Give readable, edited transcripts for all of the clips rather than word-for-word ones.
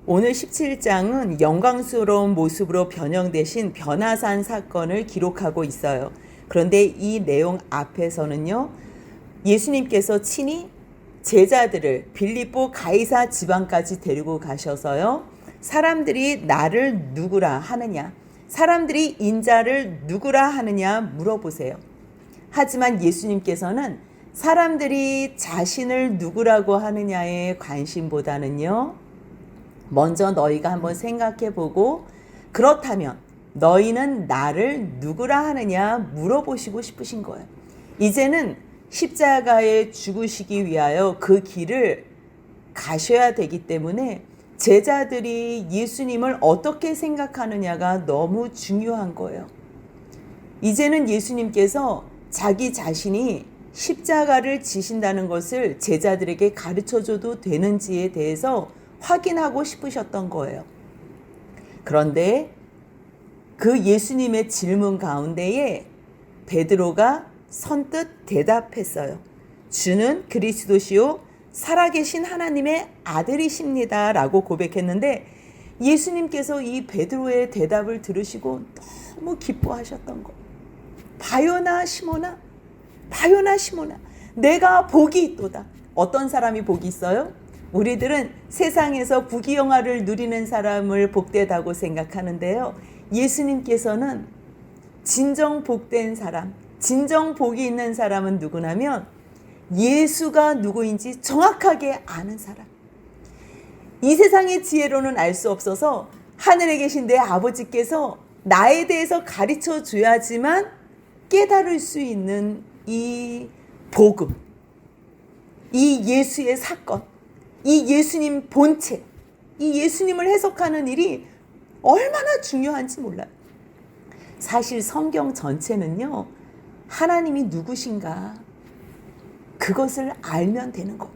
오늘 17장은 영광스러운 모습으로 변형되신 변화산 사건을 기록하고 있어요. 그런데 이 내용 앞에서는요, 예수님께서 친히 제자들을 빌립보 가이사 지방까지 데리고 가셔서요, 사람들이 나를 누구라 하느냐, 사람들이 인자를 누구라 하느냐 물어보세요. 하지만 예수님께서는 사람들이 자신을 누구라고 하느냐에 관심보다는요, 먼저 너희가 한번 생각해보고 그렇다면 너희는 나를 누구라 하느냐 물어보시고 싶으신 거예요. 이제는 십자가에 죽으시기 위하여 그 길을 가셔야 되기 때문에 제자들이 예수님을 어떻게 생각하느냐가 너무 중요한 거예요. 이제는 예수님께서 자기 자신이 십자가를 지신다는 것을 제자들에게 가르쳐줘도 되는지에 대해서 확인하고 싶으셨던 거예요. 그런데 그 예수님의 질문 가운데에 베드로가 선뜻 대답했어요. 주는 그리스도시요 살아계신 하나님의 아들이십니다 라고 고백했는데, 예수님께서 이 베드로의 대답을 들으시고 너무 기뻐하셨던 거예요. 바요나 시모나, 바요나 시모나, 내가 복이 있도다. 어떤 사람이 복이 있어요? 우리들은 세상에서 부귀영화를 누리는 사람을 복되다고 생각하는데요, 예수님께서는 진정 복된 사람, 진정 복이 있는 사람은 누구냐면 예수가 누구인지 정확하게 아는 사람. 이 세상의 지혜로는 알 수 없어서 하늘에 계신 내 아버지께서 나에 대해서 가르쳐 줘야지만 깨달을 수 있는 이 복음, 이 예수의 사건, 이 예수님 본체, 이 예수님을 해석하는 일이 얼마나 중요한지 몰라요. 사실 성경 전체는요, 하나님이 누구신가 그것을 알면 되는 거.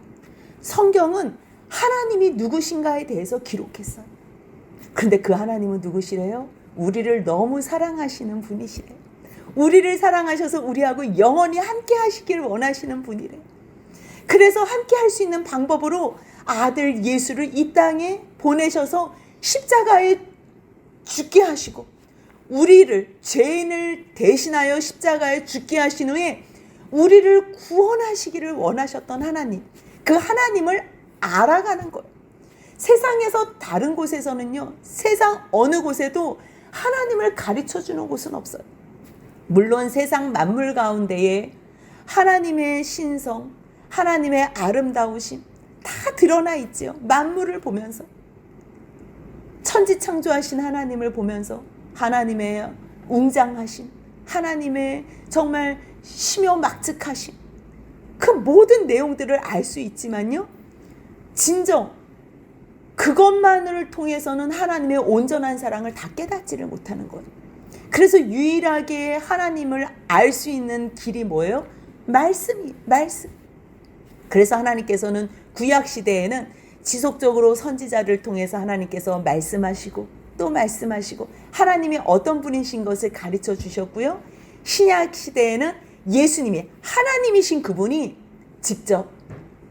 성경은 하나님이 누구신가에 대해서 기록했어요. 그런데 그 하나님은 누구시래요? 우리를 너무 사랑하시는 분이시래요. 우리를 사랑하셔서 우리하고 영원히 함께 하시길 원하시는 분이래요. 그래서 함께 할 수 있는 방법으로 아들 예수를 이 땅에 보내셔서 십자가에 죽게 하시고, 우리를 죄인을 대신하여 십자가에 죽게 하신 후에 우리를 구원하시기를 원하셨던 하나님, 그 하나님을 알아가는 거예요. 세상에서 다른 곳에서는요, 세상 어느 곳에도 하나님을 가르쳐 주는 곳은 없어요. 물론 세상 만물 가운데에 하나님의 신성, 하나님의 아름다우심 다 드러나 있지요. 만물을 보면서, 천지 창조하신 하나님을 보면서 하나님의 웅장하심, 하나님의 정말 심요막측하심, 그 모든 내용들을 알 수 있지만요, 진정 그것만을 통해서는 하나님의 온전한 사랑을 다 깨닫지를 못하는 거예요. 그래서 유일하게 하나님을 알 수 있는 길이 뭐예요? 말씀이에요. 말씀. 그래서 하나님께서는 구약시대에는 지속적으로 선지자를 통해서 하나님께서 말씀하시고 또 말씀하시고 하나님이 어떤 분이신 것을 가르쳐 주셨고요, 신약시대에는 예수님이 하나님이신 그분이 직접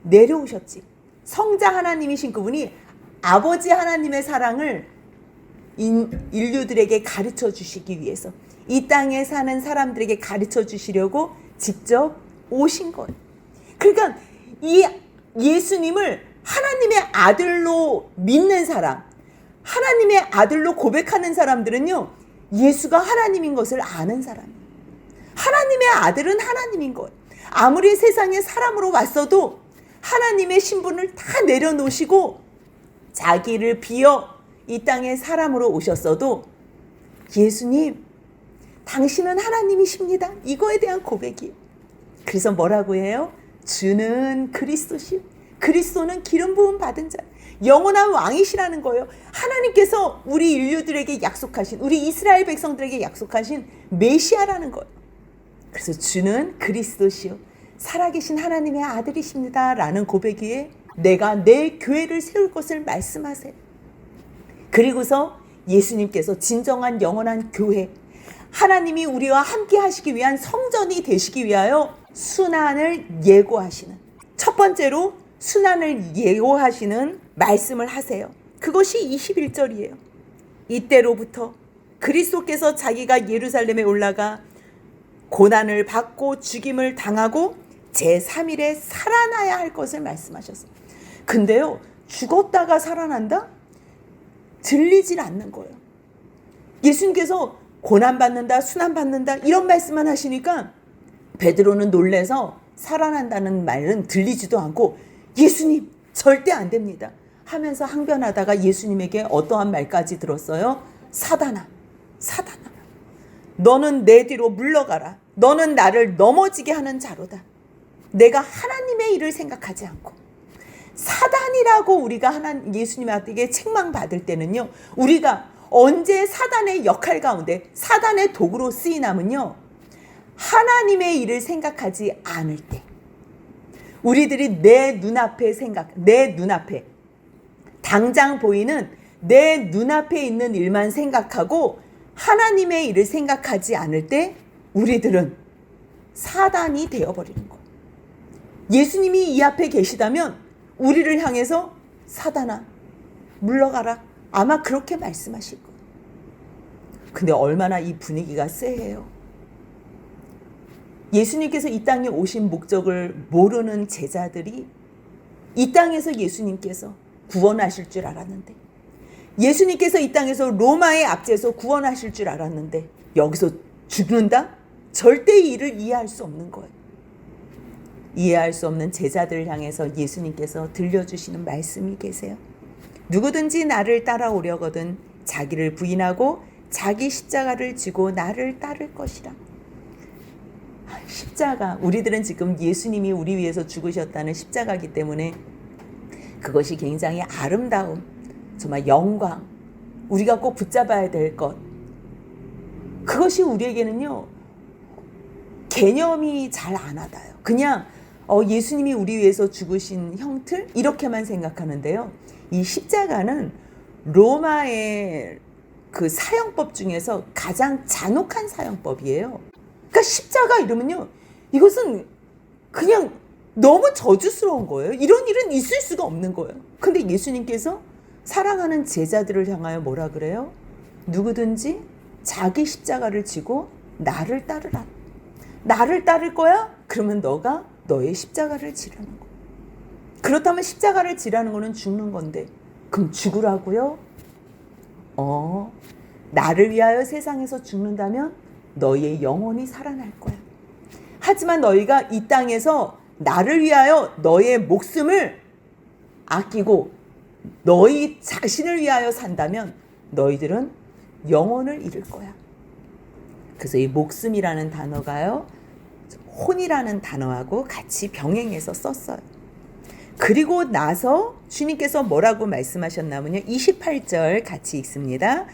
내려오셨지. 성자 하나님이신 그분이 아버지 하나님의 사랑을 인류들에게 가르쳐 주시기 위해서 이 땅에 사는 사람들에게 가르쳐 주시려고 직접 오신 거예요. 그러니까 이 예수님을 하나님의 아들로 믿는 사람, 하나님의 아들로 고백하는 사람들은요, 예수가 하나님인 것을 아는 사람이에요. 하나님의 아들은 하나님인 거예요. 아무리 세상에 사람으로 왔어도 하나님의 신분을 다 내려놓으시고 자기를 비어 이 땅에 사람으로 오셨어도 예수님, 당신은 하나님이십니다. 이거에 대한 고백이에요. 그래서 뭐라고 해요? 주는 그리스도시요. 그리스도는 기름 부음 받은 자, 영원한 왕이시라는 거예요. 하나님께서 우리 인류들에게 약속하신, 우리 이스라엘 백성들에게 약속하신 메시아라는 거예요. 그래서 주는 그리스도시요 살아계신 하나님의 아들이십니다 라는 고백 위에 내가 내 교회를 세울 것을 말씀하세요. 그리고서 예수님께서 진정한 영원한 교회, 하나님이 우리와 함께 하시기 위한 성전이 되시기 위하여 순환을 예고하시는, 첫 번째로 순환을 예고하시는 말씀을 하세요. 그것이 21절이에요. 이때로부터 그리스도께서 자기가 예루살렘에 올라가 고난을 받고 죽임을 당하고 제3일에 살아나야 할 것을 말씀하셨어요. 근데요, 죽었다가 살아난다? 들리질 않는 거예요. 예수님께서 고난받는다, 순환받는다 이런 말씀만 하시니까 베드로는 놀래서 살아난다는 말은 들리지도 않고 예수님 절대 안 됩니다 하면서 항변하다가 예수님에게 어떠한 말까지 들었어요? 사단아, 사단아, 너는 내 뒤로 물러가라. 너는 나를 넘어지게 하는 자로다. 내가 하나님의 일을 생각하지 않고. 사단이라고 우리가 예수님에게 책망받을 때는요, 우리가 언제 사단의 역할 가운데 사단의 도구로 쓰이나면요, 하나님의 일을 생각하지 않을 때, 우리들이 내 눈앞에 당장 보이는 내 눈앞에 있는 일만 생각하고 하나님의 일을 생각하지 않을 때 우리들은 사단이 되어버리는 거예요. 예수님이 이 앞에 계시다면 우리를 향해서 사단아 물러가라, 아마 그렇게 말씀하실 거예요. 근데 얼마나 이 분위기가 쎄해요. 예수님께서 이 땅에 오신 목적을 모르는 제자들이 이 땅에서 예수님께서 구원하실 줄 알았는데, 예수님께서 이 땅에서 로마의 압제에서 구원하실 줄 알았는데 여기서 죽는다? 절대 이 일을 이해할 수 없는 거예요. 이해할 수 없는 제자들을 향해서 예수님께서 들려주시는 말씀이 계세요. 누구든지 나를 따라오려거든 자기를 부인하고 자기 십자가를 지고 나를 따를 것이라. 십자가, 우리들은 지금 예수님이 우리 위해서 죽으셨다는 십자가이기 때문에 그것이 굉장히 아름다움, 정말 영광, 우리가 꼭 붙잡아야 될 것, 그것이 우리에게는요 개념이 잘 안 와닿아요. 그냥 예수님이 우리 위해서 죽으신 형틀 이렇게만 생각하는데요, 이 십자가는 로마의 그 사형법 중에서 가장 잔혹한 사형법이에요. 그러니까 십자가 이러면요, 이것은 그냥 너무 저주스러운 거예요. 이런 일은 있을 수가 없는 거예요. 근데 예수님께서 사랑하는 제자들을 향하여 뭐라 그래요? 누구든지 자기 십자가를 지고 나를 따르라. 나를 따를 거야? 그러면 너가 너의 십자가를 지라는 거야. 그렇다면 십자가를 지라는 거는 죽는 건데, 그럼 죽으라고요? 나를 위하여 세상에서 죽는다면 너희의 영혼이 살아날 거야. 하지만 너희가 이 땅에서 나를 위하여 너의 목숨을 아끼고 너희 자신을 위하여 산다면 너희들은 영혼을 잃을 거야. 그래서 이 목숨이라는 단어가요, 혼이라는 단어하고 같이 병행해서 썼어요. 그리고 나서 주님께서 뭐라고 말씀하셨냐면요, 28절 같이 읽습니다.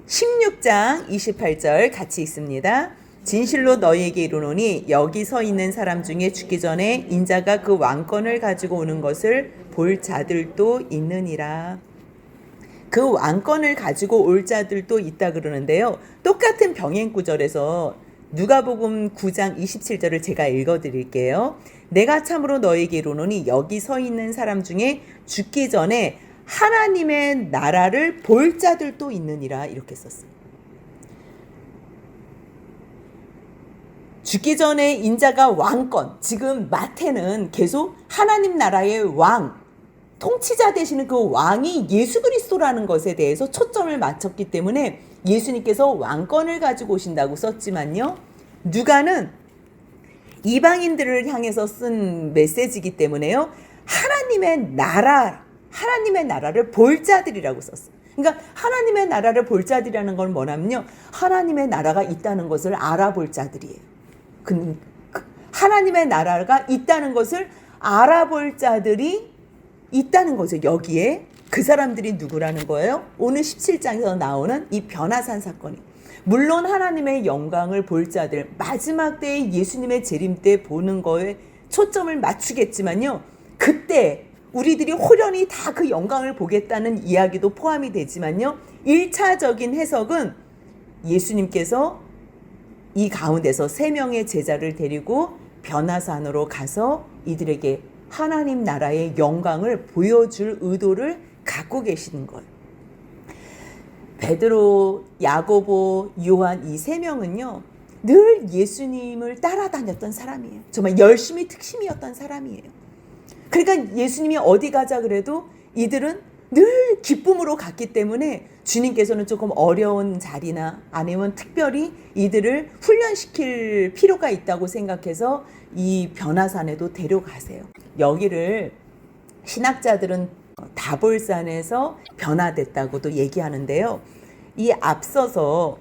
16장 28절 같이 읽습니다. 진실로 너희에게 이르노니 여기 서 있는 사람 중에 죽기 전에 인자가 그 왕권을 가지고 오는 것을 볼 자들도 있느니라. 그 왕권을 가지고 올 자들도 있다 그러는데요, 똑같은 병행 구절에서 누가복음 9장 27절을 제가 읽어드릴게요. 내가 참으로 너희에게 이르노니 여기 서 있는 사람 중에 죽기 전에 하나님의 나라를 볼 자들도 있느니라, 이렇게 썼어요. 죽기 전에 인자가 왕권, 지금 마태는 계속 하나님 나라의 왕, 통치자 되시는 그 왕이 예수 그리스도라는 것에 대해서 초점을 맞췄기 때문에 예수님께서 왕권을 가지고 오신다고 썼지만요, 누가는 이방인들을 향해서 쓴 메시지이기 때문에요, 하나님의 나라를 볼 자들이라고 썼어요. 그러니까 하나님의 나라를 볼 자들이라는 건 뭐냐면요, 하나님의 나라가 있다는 것을 알아볼 자들이에요. 하나님의 나라가 있다는 것을 알아볼 자들이 있다는 거죠. 여기에 그 사람들이 누구라는 거예요? 오늘 17장에서 나오는 이 변화산 사건이, 물론 하나님의 영광을 볼 자들, 마지막 때에 예수님의 재림 때 보는 거에 초점을 맞추겠지만요, 그때 우리들이 호련히 다 그 영광을 보겠다는 이야기도 포함이 되지만요, 1차적인 해석은 예수님께서 이 가운데서 3명의 제자를 데리고 변화산으로 가서 이들에게 하나님 나라의 영광을 보여줄 의도를 갖고 계시는 거예요. 베드로, 야고보, 요한 이 세 명은요, 늘 예수님을 따라다녔던 사람이에요. 정말 열심히 특심이었던 사람이에요. 그러니까 예수님이 어디 가자 그래도 이들은 늘 기쁨으로 갔기 때문에 주님께서는 조금 어려운 자리나 아니면 특별히 이들을 훈련시킬 필요가 있다고 생각해서 이 변화산에도 데려가세요. 여기를 신학자들은 다볼산에서 변화됐다고도 얘기하는데요. 이 앞서서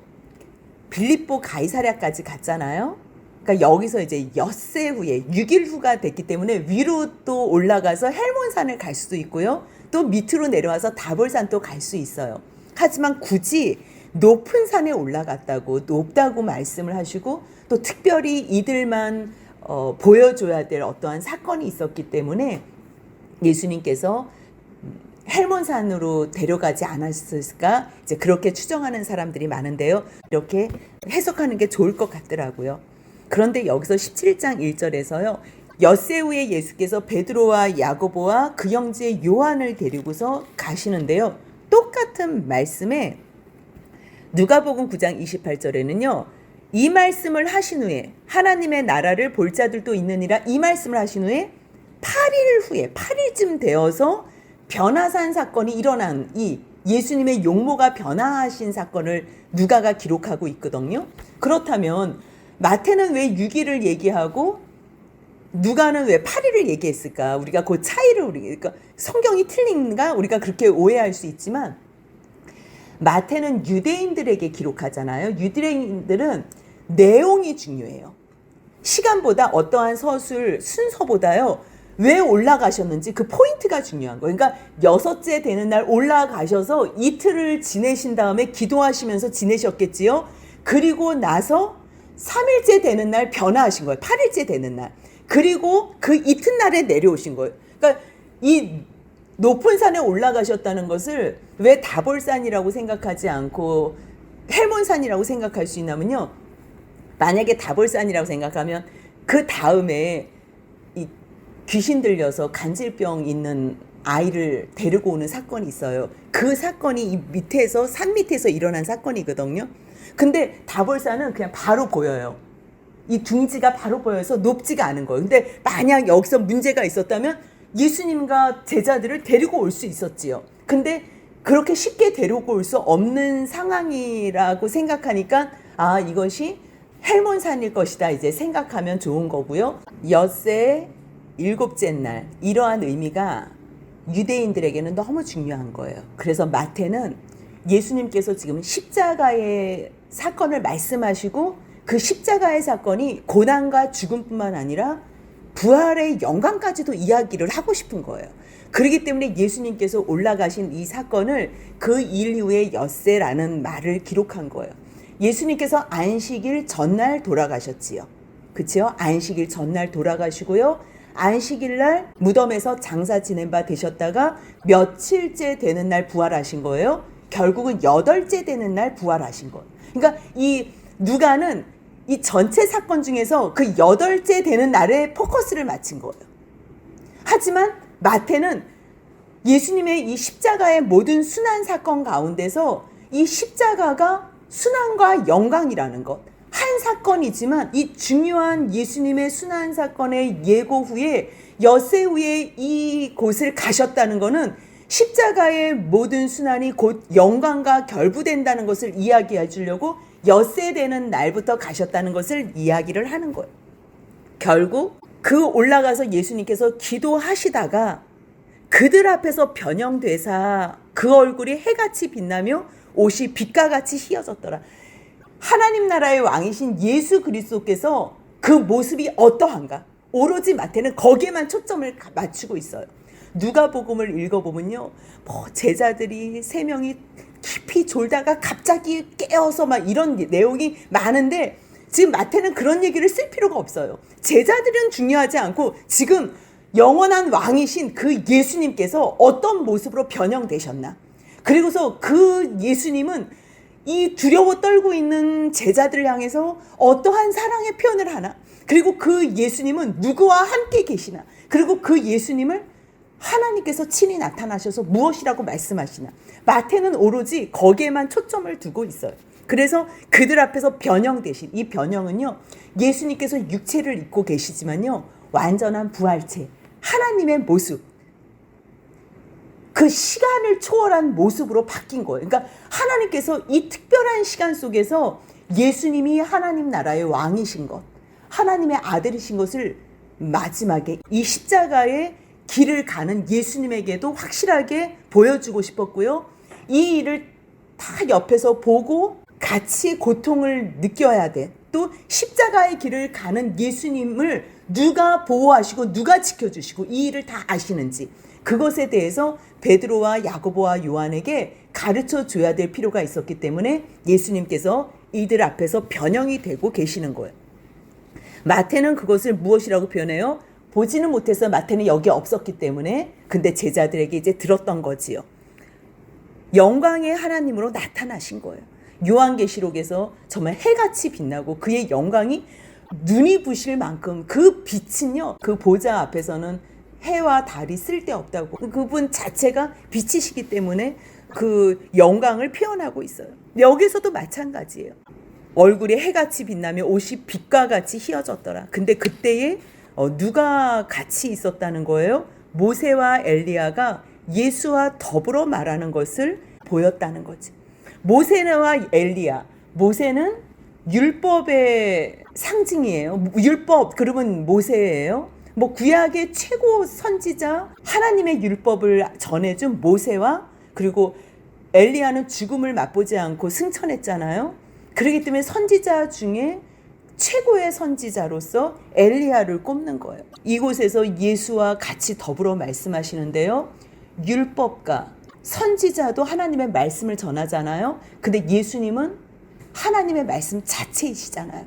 빌립보 가이사랴까지 갔잖아요. 그러니까 여기서 이제 엿새 후에 6일 후가 됐기 때문에 위로 또 올라가서 헬몬산을 갈 수도 있고요. 또 밑으로 내려와서 다볼산 또 갈 수 있어요. 하지만 굳이 높은 산에 올라갔다고 높다고 말씀을 하시고 또 특별히 이들만 보여줘야 될 어떠한 사건이 있었기 때문에 예수님께서 헬몬산으로 데려가지 않았을까 이제 그렇게 추정하는 사람들이 많은데요. 이렇게 해석하는 게 좋을 것 같더라고요. 그런데 여기서 17장 1절에서요. 엿새 후에 예수께서 베드로와 야고보와 그 형제 요한을 데리고서 가시는데요. 똑같은 말씀에 누가복음 9장 28절에는요. 이 말씀을 하신 후에 하나님의 나라를 볼 자들도 있느니라 이 말씀을 하신 후에 8일 후에 8일쯤 되어서 변화산 사건이 일어난 이 예수님의 용모가 변화하신 사건을 누가가 기록하고 있거든요. 그렇다면 마태는 왜 6일을 얘기하고 누가는 왜 8일을 얘기했을까? 우리가 그 차이를 그러니까 성경이 틀린가? 우리가 그렇게 오해할 수 있지만 마태는 유대인들에게 기록하잖아요. 유대인들은 내용이 중요해요. 시간보다 어떠한 서술 순서보다요. 왜 올라가셨는지 그 포인트가 중요한 거예요. 그러니까 6째 되는 날 올라가셔서 이틀을 지내신 다음에 기도하시면서 지내셨겠지요. 그리고 나서 3일째 되는 날 변화하신 거예요. 8일째 되는 날. 그리고 그 이튿날에 내려오신 거예요. 그러니까 이 높은 산에 올라가셨다는 것을 왜 다볼산이라고 생각하지 않고 헬몬산이라고 생각할 수 있냐면요. 만약에 다볼산이라고 생각하면 그 다음에 이 귀신 들려서 간질병 있는 아이를 데리고 오는 사건이 있어요. 그 사건이 이 밑에서 산 밑에서 일어난 사건이거든요. 근데 다볼산은 그냥 바로 보여요. 이 둥지가 바로 보여서 높지가 않은 거예요. 근데 만약 여기서 문제가 있었다면 예수님과 제자들을 데리고 올 수 있었지요. 근데 그렇게 쉽게 데리고 올 수 없는 상황이라고 생각하니까 아 이것이 헬몬산일 것이다 이제 생각하면 좋은 거고요. 엿새 7째 날 이러한 의미가 유대인들에게는 너무 중요한 거예요. 그래서 마태는 예수님께서 지금 십자가의 사건을 말씀하시고 그 십자가의 사건이 고난과 죽음뿐만 아니라 부활의 영광까지도 이야기를 하고 싶은 거예요. 그렇기 때문에 예수님께서 올라가신 이 사건을 그 일 이후에 엿새라는 말을 기록한 거예요. 예수님께서 안식일 전날 돌아가셨지요. 그치요? 안식일 전날 돌아가시고요. 안식일 날 무덤에서 장사 지낸 바 되셨다가 며칠째 되는 날 부활하신 거예요. 결국은 8째 되는 날 부활하신 거예요. 그러니까 이 누가는 이 전체 사건 중에서 그 8째 되는 날에 포커스를 맞춘 거예요. 하지만 마태는 예수님의 이 십자가의 모든 순환 사건 가운데서 이 십자가가 순환과 영광이라는 것, 한 사건이지만 이 중요한 예수님의 순환 사건의 예고 후에 엿새 후에 이곳을 가셨다는 것은 십자가의 모든 순환이 곧 영광과 결부된다는 것을 이야기해 주려고 엿새 되는 날부터 가셨다는 것을 이야기를 하는 거예요. 결국 그 올라가서 예수님께서 기도하시다가 그들 앞에서 변형되사 그 얼굴이 해같이 빛나며 옷이 빛과 같이 희어졌더라. 하나님 나라의 왕이신 예수 그리스도께서 그 모습이 어떠한가? 오로지 마태는 거기에만 초점을 맞추고 있어요. 누가복음을 읽어보면요, 제자들이 3명이 깊이 졸다가 갑자기 깨어서 막 이런 내용이 많은데 지금 마태는 그런 얘기를 쓸 필요가 없어요. 제자들은 중요하지 않고 지금 영원한 왕이신 그 예수님께서 어떤 모습으로 변형되셨나? 그리고서 그 예수님은 이 두려워 떨고 있는 제자들을 향해서 어떠한 사랑의 표현을 하나? 그리고 그 예수님은 누구와 함께 계시나? 그리고 그 예수님을 하나님께서 친히 나타나셔서 무엇이라고 말씀하시나. 마태는 오로지 거기에만 초점을 두고 있어요. 그래서 그들 앞에서 변형 대신, 이 변형은요, 예수님께서 육체를 입고 계시지만요, 완전한 부활체, 하나님의 모습, 그 시간을 초월한 모습으로 바뀐 거예요. 그러니까 하나님께서 이 특별한 시간 속에서 예수님이 하나님 나라의 왕이신 것, 하나님의 아들이신 것을 마지막에 이 십자가의 길을 가는 예수님에게도 확실하게 보여주고 싶었고요. 이 일을 다 옆에서 보고 같이 고통을 느껴야 돼. 또 십자가의 길을 가는 예수님을 누가 보호하시고 누가 지켜주시고 이 일을 다 아시는지, 그것에 대해서 베드로와 야고보와 요한에게 가르쳐 줘야 될 필요가 있었기 때문에 예수님께서 이들 앞에서 변형이 되고 계시는 거예요. 마태는 그것을 무엇이라고 표현해요? 보지는 못해서 마태는 여기 없었기 때문에. 근데 제자들에게 이제 들었던 거지요. 영광의 하나님으로 나타나신 거예요. 요한계시록에서 정말 해같이 빛나고 그의 영광이 눈이 부실 만큼, 그 빛은요, 그 보좌 앞에서는 해와 달이 쓸데없다고. 그분 자체가 빛이시기 때문에 그 영광을 표현하고 있어요. 여기서도 마찬가지예요. 얼굴이 해같이 빛나며 옷이 빛과 같이 휘어졌더라. 근데 그때에 누가 같이 있었다는 거예요? 모세와 엘리야가 예수와 더불어 말하는 것을 보였다는 거지. 모세와 엘리야, 모세는 율법의 상징이에요. 율법, 그러면 모세예요. 구약의 최고 선지자, 하나님의 율법을 전해준 모세와, 그리고 엘리야는 죽음을 맛보지 않고 승천했잖아요. 그렇기 때문에 선지자 중에 최고의 선지자로서 엘리야를 꼽는 거예요. 이곳에서 예수와 같이 더불어 말씀하시는데요. 율법가, 선지자도 하나님의 말씀을 전하잖아요. 근데 예수님은 하나님의 말씀 자체이시잖아요.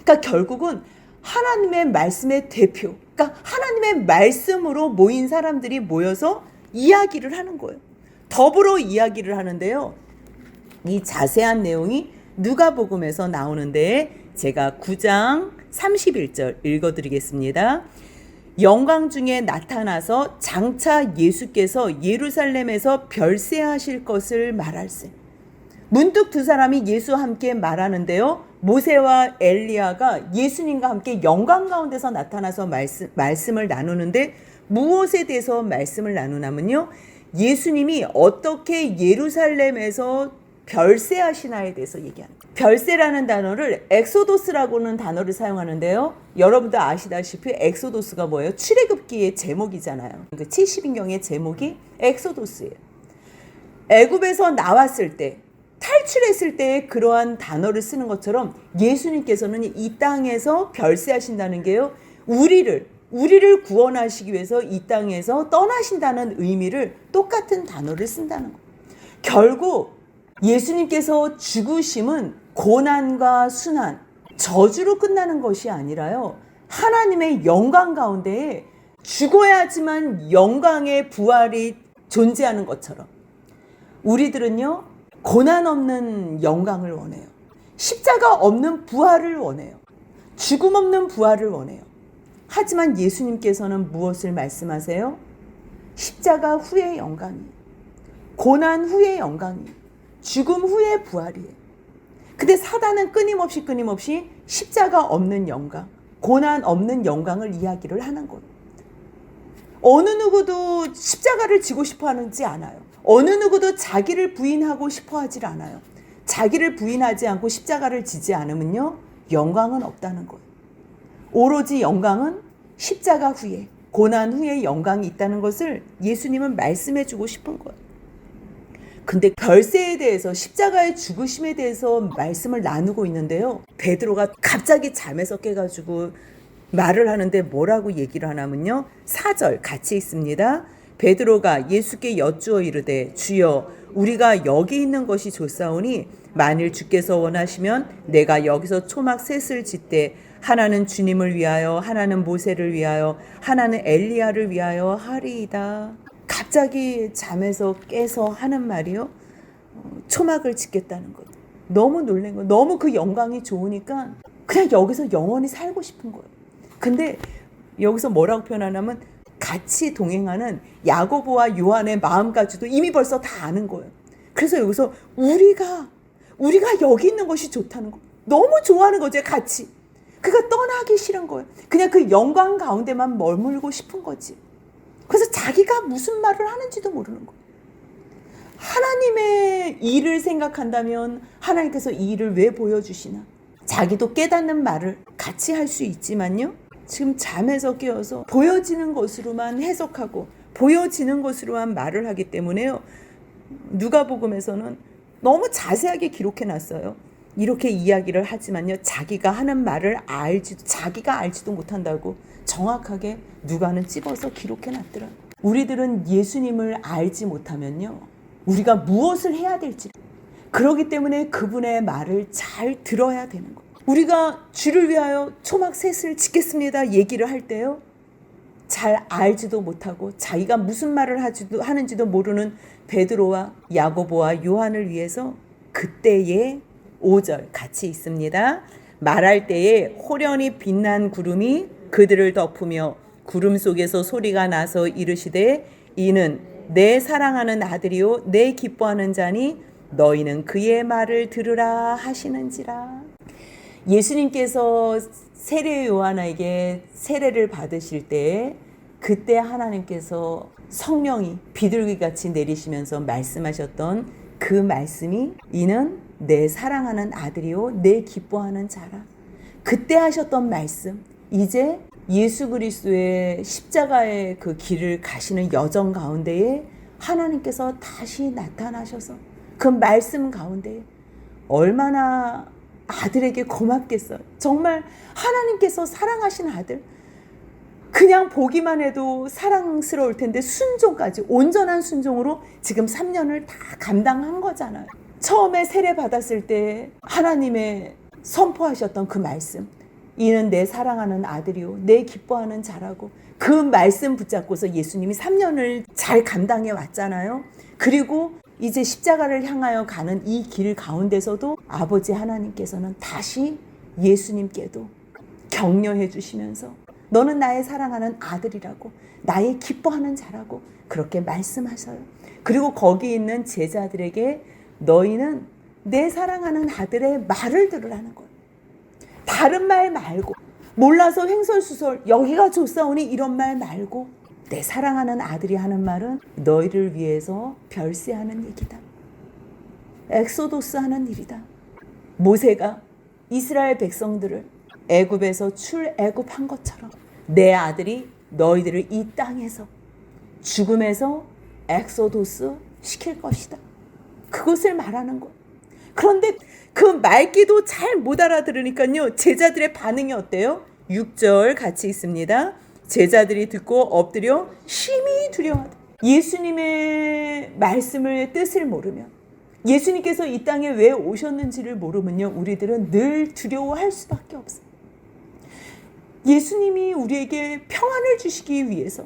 그러니까 결국은 하나님의 말씀의 대표, 그러니까 하나님의 말씀으로 모인 사람들이 모여서 이야기를 하는 거예요. 더불어 이야기를 하는데요. 이 자세한 내용이 누가복음에서 나오는데 제가 9장 31절 읽어드리겠습니다. 영광 중에 나타나서 장차 예수께서 예루살렘에서 별세하실 것을 말할세. 문득 두 사람이 예수와 함께 말하는데요. 모세와 엘리야가 예수님과 함께 영광 가운데서 나타나서 말씀을 나누는데, 무엇에 대해서 말씀을 나누냐면요, 예수님이 어떻게 예루살렘에서 별세하시나에 대해서 얘기합니다. 별세라는 단어를 엑소도스라고는 단어를 사용하는데요. 여러분도 아시다시피 엑소도스가 뭐예요? 출애굽기의 제목이잖아요. 그 70인경의 제목이 엑소도스예요. 애굽에서 나왔을 때, 탈출했을 때 그러한 단어를 쓰는 것처럼 예수님께서는 이 땅에서 별세하신다는 게요, 우리를 구원하시기 위해서 이 땅에서 떠나신다는 의미를 똑같은 단어를 쓴다는 거예요. 결국 예수님께서 죽으심은 고난과 순환, 저주로 끝나는 것이 아니라요, 하나님의 영광 가운데에 죽어야지만 영광의 부활이 존재하는 것처럼 우리들은요, 고난 없는 영광을 원해요. 십자가 없는 부활을 원해요. 죽음 없는 부활을 원해요. 하지만 예수님께서는 무엇을 말씀하세요? 십자가 후의 영광이, 고난 후의 영광이, 죽음 후의 부활이에요. 근데 사단은 끊임없이 십자가 없는 영광, 고난 없는 영광을 이야기를 하는 거예요. 어느 누구도 십자가를 지고 싶어 하는지 않아요. 어느 누구도 자기를 부인하고 싶어 하질 않아요. 자기를 부인하지 않고 십자가를 지지 않으면요, 영광은 없다는 거예요. 오로지 영광은 십자가 후에, 고난 후에 영광이 있다는 것을 예수님은 말씀해 주고 싶은 거예요. 근데 별세에 대해서, 십자가의 죽으심에 대해서 말씀을 나누고 있는데요, 베드로가 갑자기 잠에서 깨가지고 말을 하는데 뭐라고 얘기를 하냐면요, 4절 같이 있습니다. 베드로가 예수께 여쭈어 이르되, 주여, 우리가 여기 있는 것이 좋사오니 만일 주께서 원하시면 내가 여기서 초막 셋을 짓되 하나는 주님을 위하여, 하나는 모세를 위하여, 하나는 엘리야를 위하여 하리이다. 갑자기 잠에서 깨서 하는 말이요, 초막을 짓겠다는 거예요. 너무 놀란 거예요. 너무 그 영광이 좋으니까 그냥 여기서 영원히 살고 싶은 거예요. 근데 여기서 뭐라고 표현하냐면 같이 동행하는 야고보와 요한의 마음까지도 이미 벌써 다 아는 거예요. 그래서 여기서 우리가 여기 있는 것이 좋다는 거. 너무 좋아하는 거죠, 같이. 그가 떠나기 싫은 거예요. 그냥 그 영광 가운데만 머물고 싶은 거지. 그래서 자기가 무슨 말을 하는지도 모르는 거예요. 하나님의 일을 생각한다면 하나님께서 이 일을 왜 보여주시나? 자기도 깨닫는 말을 같이 할 수 있지만요. 지금 잠에서 깨어서 보여지는 것으로만 해석하고 보여지는 것으로만 말을 하기 때문에요. 누가복음에서는 너무 자세하게 기록해놨어요. 이렇게 이야기를 하지만요. 자기가 하는 말을 자기가 알지도 못한다고 정확하게 누가는 찝어서 기록해놨더라고요. 우리들은 예수님을 알지 못하면요. 우리가 무엇을 해야 될지 그렇기 때문에 그분의 말을 잘 들어야 되는 거예요. 우리가 주를 위하여 초막 셋을 짓겠습니다 얘기를 할 때요. 잘 알지도 못하고 자기가 무슨 말을 하는지도 모르는 베드로와 야고보와 요한을 위해서 그때의 5절 같이 있습니다. 말할 때에 호련히 빛난 구름이 그들을 덮으며 구름 속에서 소리가 나서 이르시되 이는 내 사랑하는 아들이요 내 기뻐하는 자니 너희는 그의 말을 들으라 하시는지라. 예수님께서 세례 요한에게 세례를 받으실 때 그때 하나님께서 성령이 비둘기같이 내리시면서 말씀하셨던 그 말씀이 이는 내 사랑하는 아들이요 내 기뻐하는 자라. 그때 하셨던 말씀 이제 예수 그리스도의 십자가의 그 길을 가시는 여정 가운데에 하나님께서 다시 나타나셔서 그 말씀 가운데 얼마나 아들에게 고맙겠어요. 정말 하나님께서 사랑하신 아들 그냥 보기만 해도 사랑스러울 텐데 순종까지 온전한 순종으로 지금 3년을 다 감당한 거잖아요. 처음에 세례 받았을 때 하나님의 선포하셨던 그 말씀 이는 내 사랑하는 아들이요 내 기뻐하는 자라고 그 말씀 붙잡고서 예수님이 3년을 잘 감당해 왔잖아요. 그리고 이제 십자가를 향하여 가는 이 길 가운데서도 아버지 하나님께서는 다시 예수님께도 격려해 주시면서 너는 나의 사랑하는 아들이라고 나의 기뻐하는 자라고 그렇게 말씀하셔요. 그리고 거기 있는 제자들에게 너희는 내 사랑하는 아들의 말을 들으라는 거예요. 다른 말 말고 몰라서 횡설수설 여기가 좋사오니 이런 말 말고 내 사랑하는 아들이 하는 말은 너희를 위해서 별세하는 얘기다. 엑소도스 하는 일이다. 모세가 이스라엘 백성들을 애굽에서 출애굽한 것처럼 내 아들이 너희들을 이 땅에서 죽음에서 엑소도스 시킬 것이다. 그것을 말하는 것. 그런데 그 말귀도 잘 못 알아들으니까요. 제자들의 반응이 어때요? 6절 같이 있습니다. 제자들이 듣고 엎드려 심히 두려워하다. 예수님의 말씀을 뜻을 모르면 예수님께서 이 땅에 왜 오셨는지를 모르면요. 우리들은 늘 두려워할 수밖에 없어요. 예수님이 우리에게 평안을 주시기 위해서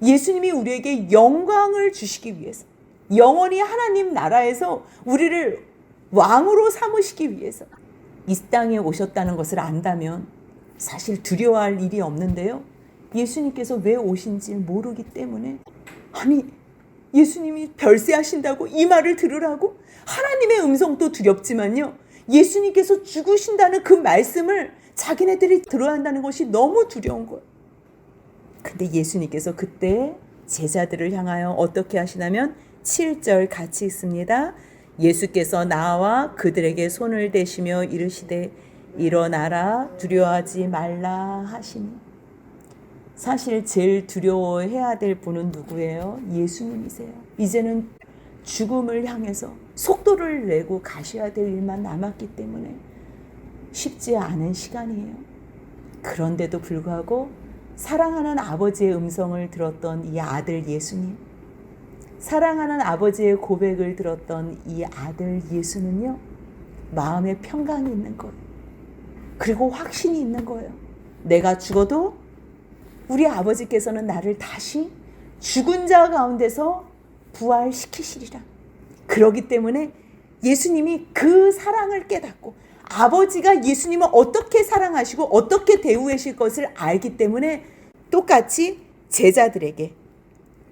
예수님이 우리에게 영광을 주시기 위해서 영원히 하나님 나라에서 우리를 왕으로 삼으시기 위해서 이 땅에 오셨다는 것을 안다면 사실 두려워할 일이 없는데요. 예수님께서 왜 오신지 모르기 때문에 아니 예수님이 별세하신다고 이 말을 들으라고 하나님의 음성도 두렵지만요. 예수님께서 죽으신다는 그 말씀을 자기네들이 들어야 한다는 것이 너무 두려운 거예요. 근데 예수님께서 그때 제자들을 향하여 어떻게 하시냐면 7절 같이 있습니다. 예수께서 나와 그들에게 손을 대시며 이르시되 일어나라 두려워하지 말라 하시니. 사실 제일 두려워해야 될 분은 누구예요? 예수님이세요. 이제는 죽음을 향해서 속도를 내고 가셔야 될 일만 남았기 때문에 쉽지 않은 시간이에요. 그런데도 불구하고 사랑하는 아버지의 음성을 들었던 이 아들 예수님, 사랑하는 아버지의 고백을 들었던 이 아들 예수는요, 마음에 평강이 있는 거예요. 그리고 확신이 있는 거예요. 내가 죽어도 우리 아버지께서는 나를 다시 죽은 자 가운데서 부활시키시리라. 그렇기 때문에 예수님이 그 사랑을 깨닫고 아버지가 예수님을 어떻게 사랑하시고 어떻게 대우하실 것을 알기 때문에 똑같이 제자들에게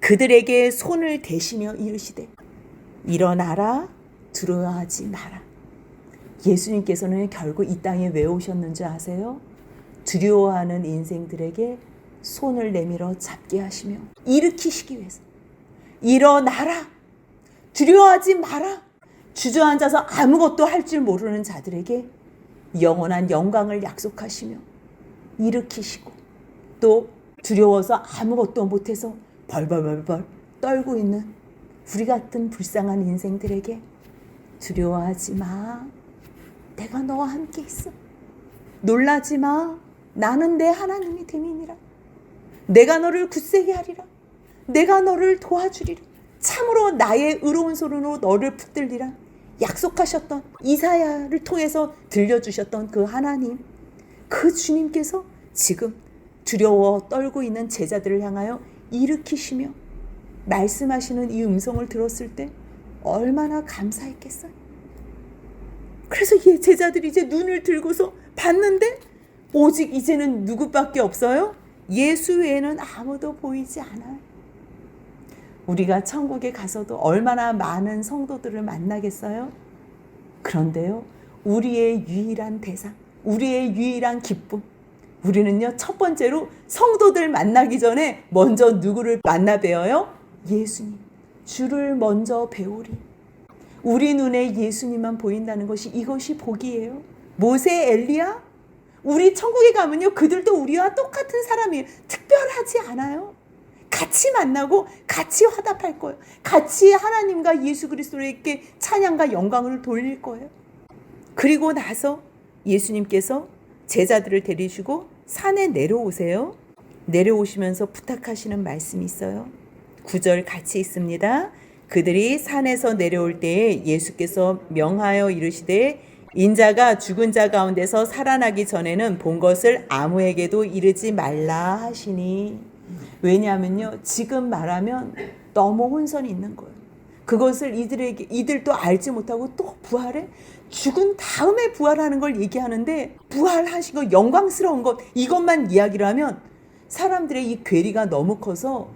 그들에게 손을 대시며 이르시되 일어나라 두려워하지 마라. 예수님께서는 결국 이 땅에 왜 오셨는지 아세요? 두려워하는 인생들에게 손을 내밀어 잡게 하시며 일으키시기 위해서 일어나라 두려워하지 마라. 주저앉아서 아무것도 할 줄 모르는 자들에게 영원한 영광을 약속하시며 일으키시고 또 두려워서 아무것도 못해서 벌벌벌벌 떨고 있는 우리 같은 불쌍한 인생들에게 두려워하지 마. 내가 너와 함께 있어. 놀라지 마. 나는 내 하나님이 됨이니라. 내가 너를 굳세게 하리라. 내가 너를 도와주리라. 참으로 나의 의로운 손으로 너를 붙들리라. 약속하셨던 이사야를 통해서 들려주셨던 그 하나님, 그 주님께서 지금 두려워 떨고 있는 제자들을 향하여 일으키시며 말씀하시는 이 음성을 들었을 때 얼마나 감사했겠어요. 그래서 이 제자들이 이제 눈을 들고서 봤는데 오직 이제는 누구밖에 없어요? 예수 외에는 아무도 보이지 않아요. 우리가 천국에 가서도 얼마나 많은 성도들을 만나겠어요? 그런데요, 우리의 유일한 대상, 우리의 유일한 기쁨, 우리는요, 첫 번째로 성도들 만나기 전에 먼저 누구를 만나 뵈어요? 예수님. 주를 먼저 배우리. 우리 눈에 예수님만 보인다는 것이 이것이 복이에요. 모세, 엘리야? 우리 천국에 가면요, 그들도 우리와 똑같은 사람이에요. 특별하지 않아요. 같이 만나고 같이 화답할 거예요. 같이 하나님과 예수 그리스도에게 찬양과 영광을 돌릴 거예요. 그리고 나서 예수님께서 제자들을 데리시고 산에 내려오세요. 내려오시면서 부탁하시는 말씀이 있어요. 9절 같이 있습니다. 그들이 산에서 내려올 때에 예수께서 명하여 이르시되 인자가 죽은 자 가운데서 살아나기 전에는 본 것을 아무에게도 이르지 말라 하시니. 왜냐하면요, 지금 말하면 너무 혼선이 있는 거예요. 그것을 이들도 알지 못하고 또 부활해? 죽은 다음에 부활하는 걸 얘기하는데 부활하신 것, 영광스러운 것, 이것만 이야기를 하면 사람들의 이 괴리가 너무 커서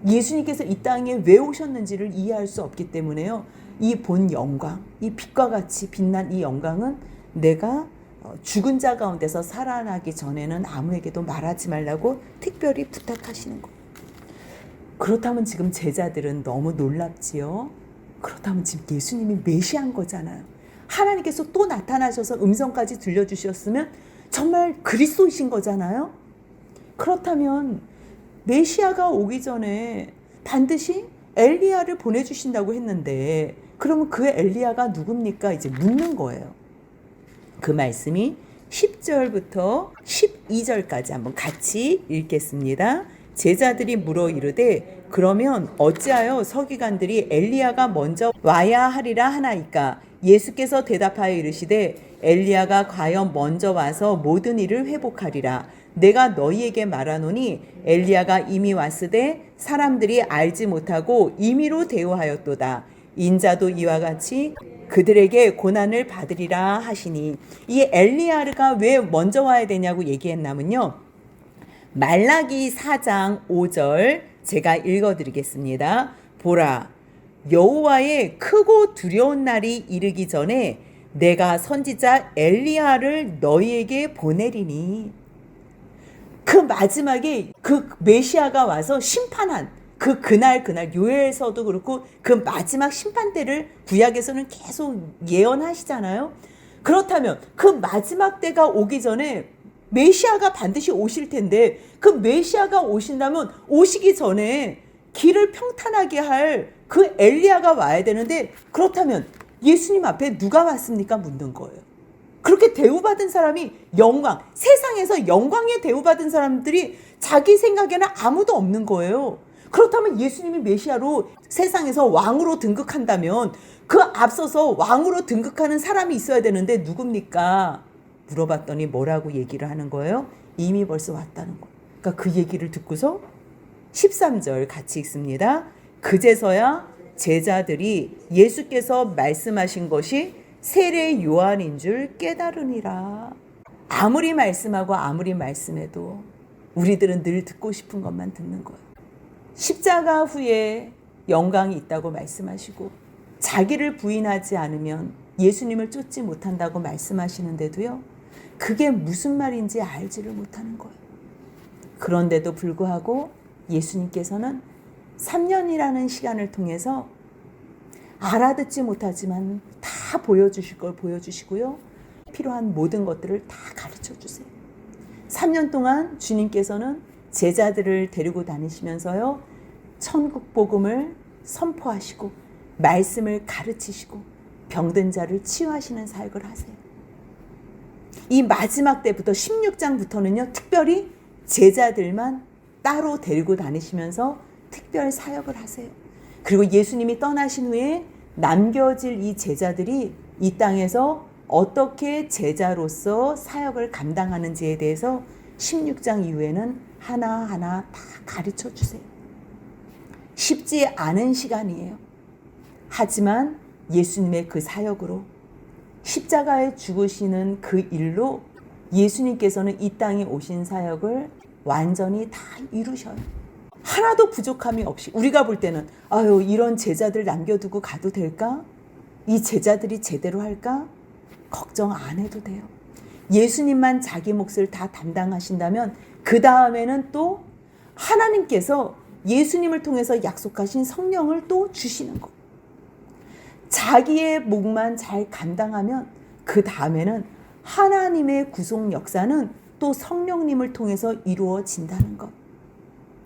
예수님께서 이 땅에 왜 오셨는지를 이해할 수 없기 때문에요. 이 본 영광, 이 빛과 같이 빛난 이 영광은 내가 죽은 자 가운데서 살아나기 전에는 아무에게도 말하지 말라고 특별히 부탁하시는 거예요. 그렇다면 지금 제자들은 너무 놀랍지요. 그렇다면 지금 예수님이 메시아인 거잖아요. 하나님께서 또 나타나셔서 음성까지 들려주셨으면 정말 그리스도이신 거잖아요. 그렇다면 메시아가 오기 전에 반드시 엘리야를 보내주신다고 했는데 그러면 그 엘리야가 누굽니까? 이제 묻는 거예요. 그 말씀이 10절부터 12절까지 한번 같이 읽겠습니다. 제자들이 물어 이르되 그러면 어찌하여 서기관들이 엘리야가 먼저 와야 하리라 하나이까? 예수께서 대답하여 이르시되 엘리야가 과연 먼저 와서 모든 일을 회복하리라. 내가 너희에게 말하노니 엘리야가 이미 왔으되 사람들이 알지 못하고 임의로 대우하였도다. 인자도 이와 같이 그들에게 고난을 받으리라 하시니. 이 엘리야가 왜 먼저 와야 되냐고 얘기했냐면요, 말라기 4장 5절 제가 읽어드리겠습니다. 보라, 여호와의 크고 두려운 날이 이르기 전에 내가 선지자 엘리야를 너희에게 보내리니. 그 마지막에 그 메시아가 와서 심판한 그날 요엘서도 그렇고 그 마지막 심판 때를 구약에서는 계속 예언하시잖아요. 그렇다면 그 마지막 때가 오기 전에 메시아가 반드시 오실 텐데 그 메시아가 오신다면 오시기 전에 길을 평탄하게 할 그 엘리야가 와야 되는데 그렇다면 예수님 앞에 누가 왔습니까? 묻는 거예요. 그렇게 대우받은 사람이 영광, 세상에서 영광에 대우받은 사람들이 자기 생각에는 아무도 없는 거예요. 그렇다면 예수님이 메시아로 세상에서 왕으로 등극한다면 그 앞서서 왕으로 등극하는 사람이 있어야 되는데 누굽니까? 물어봤더니 뭐라고 얘기를 하는 거예요? 이미 벌써 왔다는 거. 그러니까 그 얘기를 듣고서 13절 같이 읽습니다. 그제서야 제자들이 예수께서 말씀하신 것이 세례 요한인 줄 깨달으니라. 아무리 말씀하고 아무리 말씀해도 우리들은 늘 듣고 싶은 것만 듣는 거예요. 십자가 후에 영광이 있다고 말씀하시고 자기를 부인하지 않으면 예수님을 쫓지 못한다고 말씀하시는데도요, 그게 무슨 말인지 알지를 못하는 거예요. 그런데도 불구하고 예수님께서는 3년이라는 시간을 통해서 알아듣지 못하지만 다 보여주실 걸 보여주시고요, 필요한 모든 것들을 다 가르쳐 주세요. 3년 동안 주님께서는 제자들을 데리고 다니시면서요, 천국 복음을 선포하시고 말씀을 가르치시고 병든 자를 치유하시는 사역을 하세요. 이 마지막 때부터 16장부터는요, 특별히 제자들만 따로 데리고 다니시면서 특별 사역을 하세요. 그리고 예수님이 떠나신 후에 남겨질 이 제자들이 이 땅에서 어떻게 제자로서 사역을 감당하는지에 대해서 16장 이후에는 하나하나 다 가르쳐 주세요. 쉽지 않은 시간이에요. 하지만 예수님의 그 사역으로, 십자가에 죽으시는 그 일로 예수님께서는 이 땅에 오신 사역을 완전히 다 이루셔요. 하나도 부족함이 없이. 우리가 볼 때는 아유, 이런 제자들 남겨두고 가도 될까? 이 제자들이 제대로 할까? 걱정 안 해도 돼요. 예수님만 자기 몫을 다 담당하신다면 그 다음에는 또 하나님께서 예수님을 통해서 약속하신 성령을 또 주시는 것. 자기의 몫만 잘 감당하면 그 다음에는 하나님의 구속 역사는 또 성령님을 통해서 이루어진다는 것.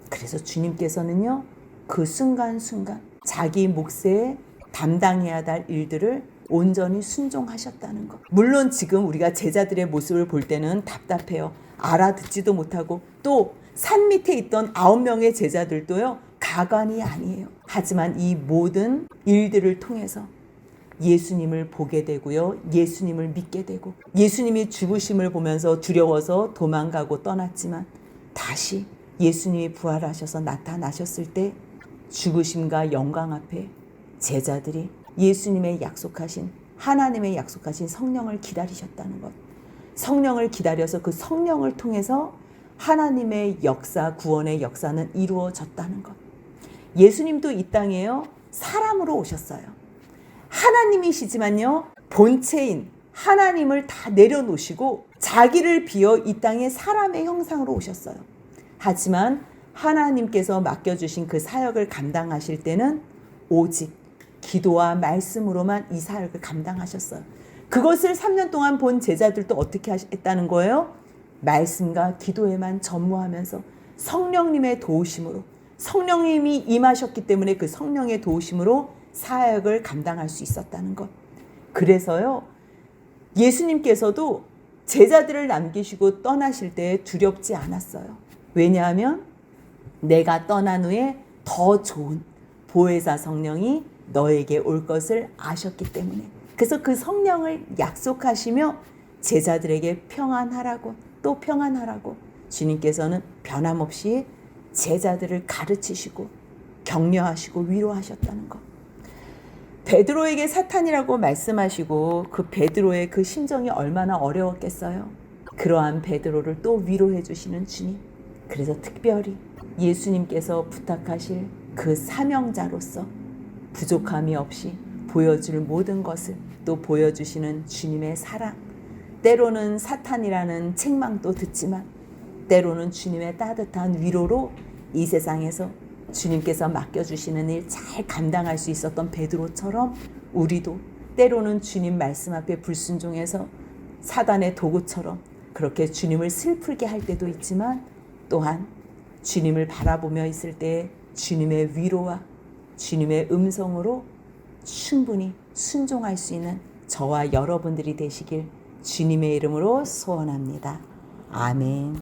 그래서 주님께서는요, 그 순간순간 자기 몫에 담당해야 할 일들을 온전히 순종하셨다는 것. 물론 지금 우리가 제자들의 모습을 볼 때는 답답해요. 알아듣지도 못하고, 또 산 밑에 있던 9명의 제자들도요, 가관이 아니에요. 하지만 이 모든 일들을 통해서 예수님을 보게 되고요, 예수님을 믿게 되고, 예수님이 죽으심을 보면서 두려워서 도망가고 떠났지만 다시 예수님이 부활하셔서 나타나셨을 때 죽으심과 영광 앞에 제자들이 예수님의 약속하신, 하나님의 약속하신 성령을 기다리셨다는 것. 성령을 기다려서 그 성령을 통해서 하나님의 역사, 구원의 역사는 이루어졌다는 것. 예수님도 이 땅에요, 사람으로 오셨어요. 하나님이시지만요, 본체인 하나님을 다 내려놓으시고 자기를 비워 이 땅에 사람의 형상으로 오셨어요. 하지만 하나님께서 맡겨주신 그 사역을 감당하실 때는 오직 기도와 말씀으로만 이 사역을 감당하셨어요. 그것을 3년 동안 본 제자들도 어떻게 했다는 거예요? 말씀과 기도에만 전무하면서 성령님의 도우심으로, 성령님이 임하셨기 때문에 그 성령의 도우심으로 사역을 감당할 수 있었다는 것. 그래서요, 예수님께서도 제자들을 남기시고 떠나실 때 두렵지 않았어요. 왜냐하면 내가 떠난 후에 더 좋은 보혜사 성령이 너에게 올 것을 아셨기 때문에. 그래서 그 성령을 약속하시며 제자들에게 평안하라고, 또 평안하라고 주님께서는 변함없이 제자들을 가르치시고 격려하시고 위로하셨다는 것. 베드로에게 사탄이라고 말씀하시고 그 베드로의 그 심정이 얼마나 어려웠겠어요. 그러한 베드로를 또 위로해 주시는 주님. 그래서 특별히 예수님께서 부탁하실 그 사명자로서 부족함이 없이 보여줄 모든 것을 또 보여주시는 주님의 사랑. 때로는 사탄이라는 책망도 듣지만 때로는 주님의 따뜻한 위로로 이 세상에서 주님께서 맡겨주시는 일 잘 감당할 수 있었던 베드로처럼 우리도 때로는 주님 말씀 앞에 불순종해서 사단의 도구처럼 그렇게 주님을 슬프게 할 때도 있지만, 또한 주님을 바라보며 있을 때 주님의 위로와 주님의 음성으로 충분히 순종할 수 있는 저와 여러분들이 되시길 주님의 이름으로 소원합니다. 아멘.